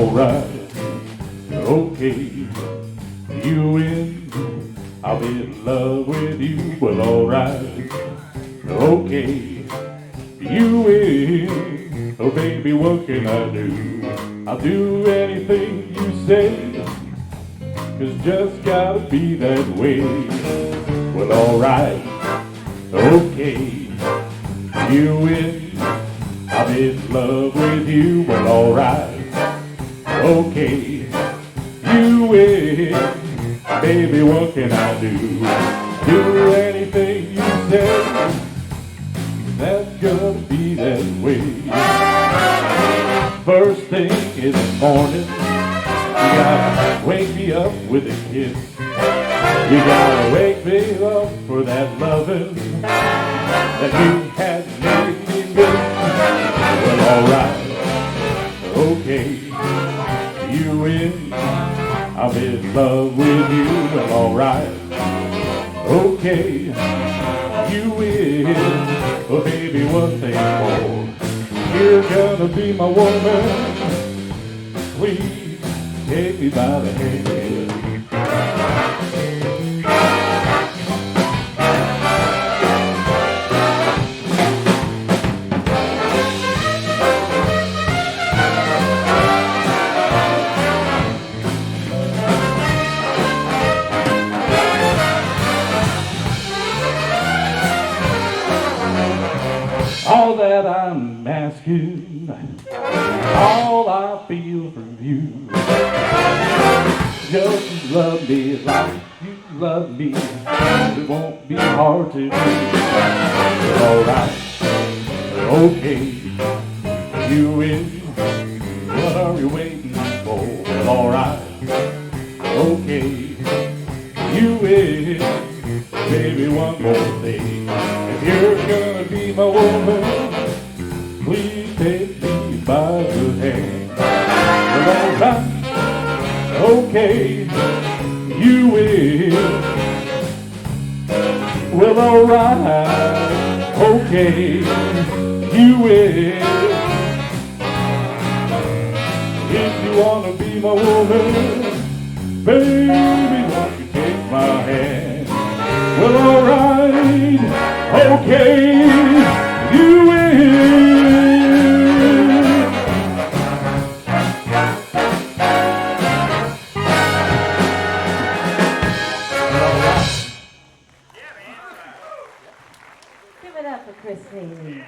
alright. Okay, you win. I'll be in love with you. Well, alright. Okay, you win. Oh, baby, what can I do? I'll do anything you say. 'Cause just gotta be that way. Well, alright. Okay, you win. I'm in love with you. Well, alright. Okay, you win. Baby, what can I do? Do anything you say. That's gonna be that way. First thing in the morning, you gotta wake me up with a kiss. You gotta wake me up for that loving that you had made me miss. Well, alright, okay, you win. I'm in love with you. Well, alright, okay, you win. Oh, baby, one thing more. You're gonna be my woman. Please take me by the hand. All that I'm asking, all I feel from you, just love me like you love me. It won't be hard to do. Alright, okay, you win. What are you waiting for? Alright, okay, you win. Baby, one more thing. If you're gonna be my woman, please take me by the hand. Well, alright, okay, you will. Well, alright, okay, you will. If you wanna be my woman, baby, won't you take my hand? Well, alright, okay, you win. Give it up for Chris Haley.